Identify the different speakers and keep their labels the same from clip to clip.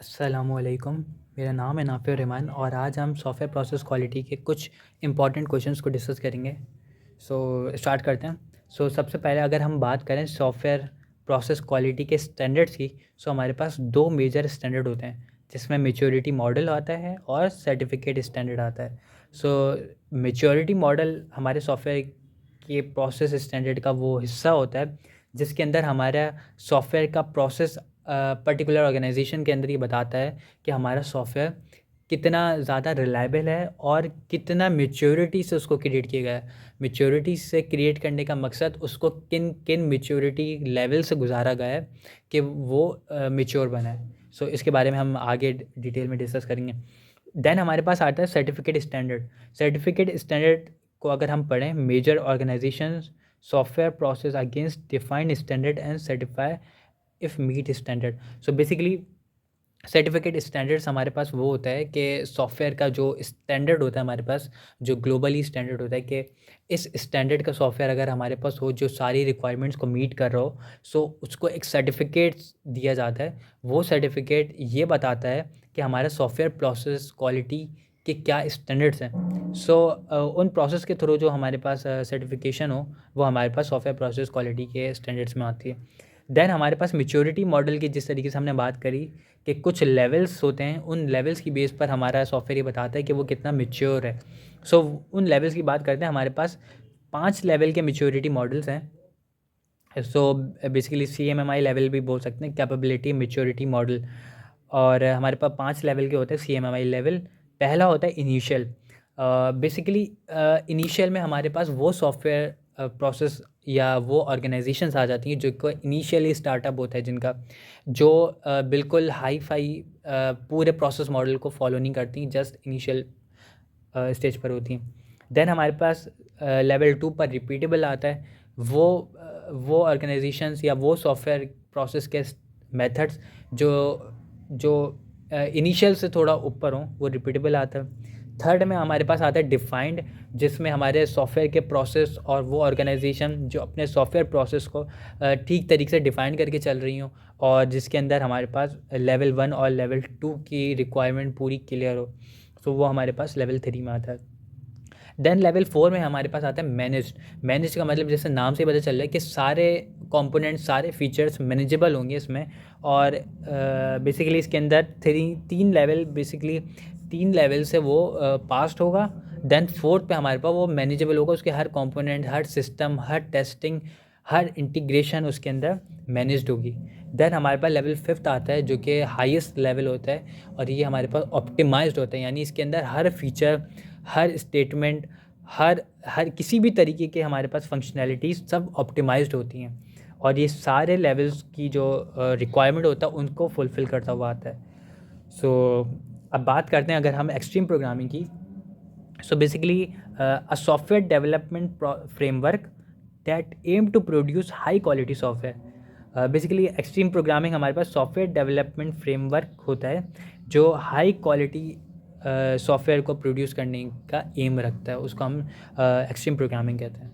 Speaker 1: अस्सलामुअलैकुम। मेरा नाम है नाफ़िर रहमान और आज हम सॉफ्टवेयर प्रोसेस क्वालिटी के कुछ इंपॉर्टेंट क्वेश्चंस को डिस्कस करेंगे। स्टार्ट करते हैं। सबसे पहले अगर हम बात करें सॉफ्टवेयर प्रोसेस क्वालिटी के स्टैंडर्ड्स की, हमारे पास दो मेजर स्टैंडर्ड होते हैं जिसमें मैच्योरिटी मॉडल आता है और सर्टिफिकेट स्टैंडर्ड आता है। मैच्योरिटी मॉडल हमारे सॉफ्टवेयर के प्रोसेस स्टैंडर्ड का वो हिस्सा होता है जिसके अंदर हमारा सॉफ्टवेयर का प्रोसेस पर्टिकुलर ऑर्गेनाइजेशन के अंदर ये बताता है कि हमारा सॉफ्टवेयर कितना ज़्यादा रिलायबल है और कितना मैच्योरिटी से उसको क्रिएट किया गया है। मैच्योरिटी से क्रिएट करने का मकसद उसको किन किन मैच्योरिटी लेवल से गुजारा गया है कि वो मैच्योर बना है। इसके बारे में हम आगे डिटेल में डिस्कस करेंगे। देन हमारे पास आता है सर्टिफिकेट स्टैंडर्ड। सर्टिफिकेट स्टैंडर्ड को अगर हम पढ़ें, measure organisation software process against defined standard and certify if meet standard. Basically certificate standards हमारे पास वो होता है कि सॉफ्टवेयर का जो स्टैंडर्ड होता है हमारे पास, जो ग्लोबली स्टैंडर्ड होता है कि इस स्टैंडर्ड का सॉफ्टवेयर अगर हमारे पास हो जो सारी रिक्वायरमेंट्स को मीट कर रहा हो, उसको एक सर्टिफिकेट दिया जाता है। वो सर्टिफिकेट ये बताता है कि हमारा सॉफ्टवेयर प्रोसेस क्वालिटी के क्या स्टैंडर्ड्स हैं। उन प्रोसेस के थ्रू जो हमारे पास सर्टिफिकेशन हो वो हमारे पास सॉफ्टवेयर प्रोसेस क्वालिटी के स्टैंडर्ड्स में आती है। देन हमारे पास मैच्योरिटी मॉडल की जिस तरीके से हमने बात करी कि कुछ लेवल्स होते हैं, उन लेवल्स की बेस पर हमारा सॉफ्टवेयर ये बताता है कि वो कितना मैच्योर है। उन लेवल्स की बात करते हैं। हमारे पास 5 लेवल के मैच्योरिटी मॉडल्स हैं। बेसिकली CMMI लेवल भी बोल सकते हैं, कैपेबिलिटी मैच्योरिटी मॉडल। और हमारे पास 5 लेवल के होते हैं CMMI लेवल। पहला होता है इनिशियल। बेसिकली इनिशियल में हमारे पास वो सॉफ्टवेयर प्रोसेस या वो ऑर्गेनाइजेशंस आ जाती हैं जो को इनिशियली स्टार्टअप होता है, जिनका जो बिल्कुल हाई फाई पूरे प्रोसेस मॉडल को फॉलो नहीं करती, जस्ट इनिशियल स्टेज पर होती हैं। देन हमारे पास लेवल 2 पर रिपीटेबल आता है। वो ऑर्गेनाइजेशंस या वो सॉफ्टवेयर प्रोसेस के मेथड्स जो जो इनिशियल से थोड़ा ऊपर हों, वो रिपीटेबल आता है। थर्ड में हमारे पास आता है डिफाइंड, जिसमें हमारे सॉफ्टवेयर के प्रोसेस और वो ऑर्गेनाइजेशन जो अपने सॉफ्टवेयर प्रोसेस को ठीक तरीके से डिफ़ाइन करके चल रही हों और जिसके अंदर हमारे पास लेवल 1 और लेवल 2 की रिक्वायरमेंट पूरी क्लियर हो। वो हमारे पास लेवल 3 में आता है। देन लेवल 4 में हमारे पास आता है मैनेज्ड। मैनेज का मतलब जैसे नाम से पता चल रहा है कि सारे कंपोनेंट, सारे फीचर्स मैनेजेबल होंगे इसमें। और बेसिकली इसके अंदर तीन लेवल से वो पास्ट होगा। देन फोर्थ पे हमारे पास वो मैनेजेबल होगा, उसके हर कंपोनेंट, हर सिस्टम, हर टेस्टिंग, हर इंटीग्रेशन उसके अंदर मैनेज्ड होगी। देन हमारे पास लेवल 5 आता है जो कि हाईएस्ट लेवल होता है और ये हमारे पास ऑप्टिमाइज्ड होता है, यानी इसके अंदर हर फीचर, हर स्टेटमेंट, हर हर किसी भी तरीके के हमारे पास फंक्शनैलिटीज़ सब ऑप्टिमाइज्ड होती हैं और ये सारे लेवल्स की जो रिक्वायरमेंट होता है उनको फुलफ़िल करता हुआ आता है। अब बात करते हैं अगर हम एक्सट्रीम प्रोग्रामिंग की। Basically a software development framework that aim to produce high quality software. Basically extreme programming हमारे पास सॉफ्टवेयर डेवलपमेंट फ्रेमवर्क होता है जो हाई क्वालिटी सॉफ्टवेयर को प्रोड्यूस करने का एम रखता है, उसको हम एक्सट्रीम प्रोग्रामिंग कहते हैं।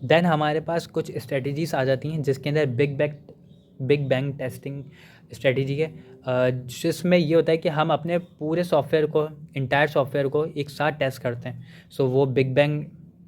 Speaker 1: देन हमारे पास कुछ स्ट्रेटजीज़ आ जाती हैं जिसके अंदर बिग बैंग टेस्टिंग स्ट्रेटजी है, जिसमें ये होता है कि हम अपने पूरे सॉफ्टवेयर को, इंटायर सॉफ्टवेयर को एक साथ टेस्ट करते हैं। वो बिग बैंग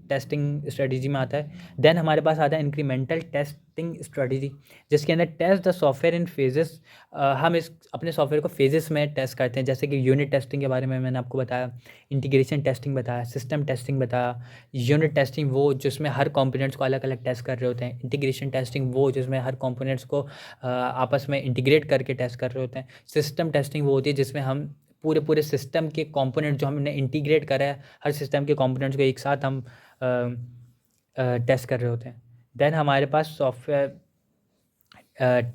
Speaker 1: टेस्टिंग स्ट्रेटजी में आता है। देन हमारे पास आता है इंक्रीमेंटल टेस्टिंग स्ट्रेटजी, जिसके अंदर test the software in phases. हम इस अपने सॉफ्टवेयर को फेजेस में टेस्ट करते हैं, जैसे कि यूनिट टेस्टिंग के बारे में मैंने आपको बताया, इंटीग्रेशन टेस्टिंग बताया, सिस्टम टेस्टिंग बताया। यूनिट टेस्टिंग वो जिसमें हर कंपोनेंट्स को अलग अलग टेस्ट कर रहे होते हैं। इंटीग्रेशन टेस्टिंग वो जिसमें हर कंपोनेंट्स को आपस में इंटीग्रेट करके टेस्ट कर रहे होते हैं। सिस्टम टेस्टिंग वो होती है जिसमें हम पूरे सिस्टम के कंपोनेंट जो हमने इंटीग्रेट करा है, हर सिस्टम के कंपोनेंट्स को एक साथ हम टेस्ट कर रहे होते हैं। देन हमारे पास सॉफ्टवेयर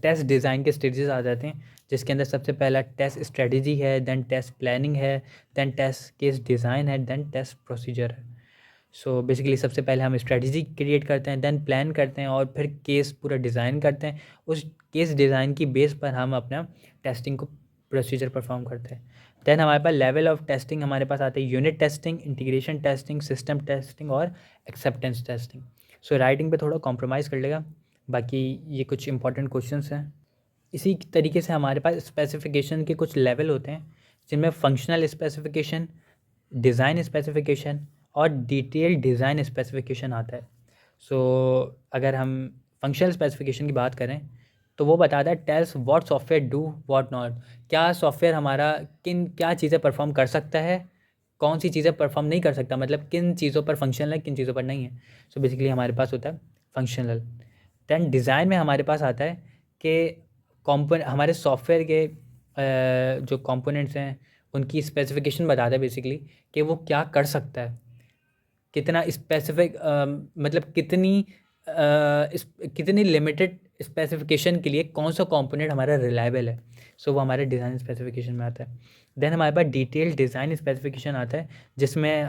Speaker 1: टेस्ट डिज़ाइन के स्टेजेस आ जाते हैं, जिसके अंदर सबसे पहला टेस्ट स्ट्रेटजी है, देन टेस्ट प्लानिंग है, देन टेस्ट केस डिज़ाइन है, देन टेस्ट प्रोसीजर है। बेसिकली सबसे पहले हम स्ट्रेटजी क्रिएट करते हैं, देन प्लान करते हैं और फिर केस पूरा डिज़ाइन करते हैं। उस केस डिज़ाइन की बेस पर हम अपना टेस्टिंग को प्रोसीजर परफॉर्म करते हैं। देन हमारे पास लेवल ऑफ टेस्टिंग हमारे पास आते हैं unit testing, integration testing, system testing और एक्सेप्टेंस टेस्टिंग। राइटिंग पे थोड़ा कॉम्प्रोमाइज़ कर लेगा, बाकी ये कुछ इंपॉर्टेंट क्वेश्चंस हैं। इसी तरीके से हमारे पास स्पेसिफिकेशन के कुछ लेवल होते हैं, जिनमें फंक्शनल स्पेसिफिकेशन, डिज़ाइन स्पेसिफिकेशन और डिटेल डिज़ाइन स्पेसिफिकेशन आता है। सो अगर हम फंक्शनल स्पेसिफिकेशन की बात करें तो वो बताता है tells what software do what not, क्या सॉफ्टवेयर हमारा क्या चीज़ें परफॉर्म कर सकता है, कौन सी चीज़ें परफॉर्म नहीं कर सकता, मतलब किन चीज़ों पर फंक्शनल है, किन चीज़ों पर नहीं है। सो बेसिकली हमारे पास होता है फंक्शनल। दैन डिज़ाइन में हमारे पास आता है कि हमारे सॉफ्टवेयर के जो कंपोनेंट्स हैं उनकी स्पेसिफिकेशन बताता है बेसिकली कि वो क्या कर सकता है, कितना स्पेसिफिक मतलब कितनी लिमिटेड स्पेसिफिकेशन के लिए कौन सा कंपोनेंट हमारा रिलायबल है। सो वो हमारे डिज़ाइन स्पेसिफिकेशन में आता है। देन हमारे पास डिटेल डिज़ाइन स्पेसिफिकेशन आता है, जिसमें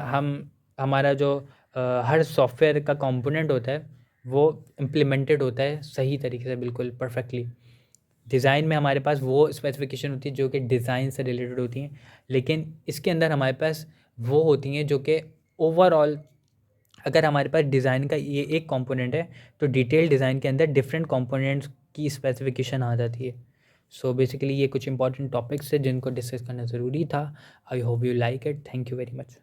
Speaker 1: हमारा जो हर सॉफ्टवेयर का कंपोनेंट होता है वो इम्प्लीमेंटेड होता है सही तरीके से, बिल्कुल परफेक्टली। डिज़ाइन में हमारे पास वो स्पेसिफिकेशन होती है जो कि डिज़ाइन से रिलेटेड होती हैं, लेकिन इसके अंदर हमारे पास वो होती हैं जो कि ओवरऑल, अगर हमारे पास डिज़ाइन का ये एक कंपोनेंट है तो डिटेल डिज़ाइन के अंदर डिफरेंट कंपोनेंट्स की स्पेसिफिकेशन आ जाती है। सो बेसिकली ये कुछ इंपॉर्टेंट टॉपिक्स है जिनको डिस्कस करना ज़रूरी था। I hope you like it. Thank you very much.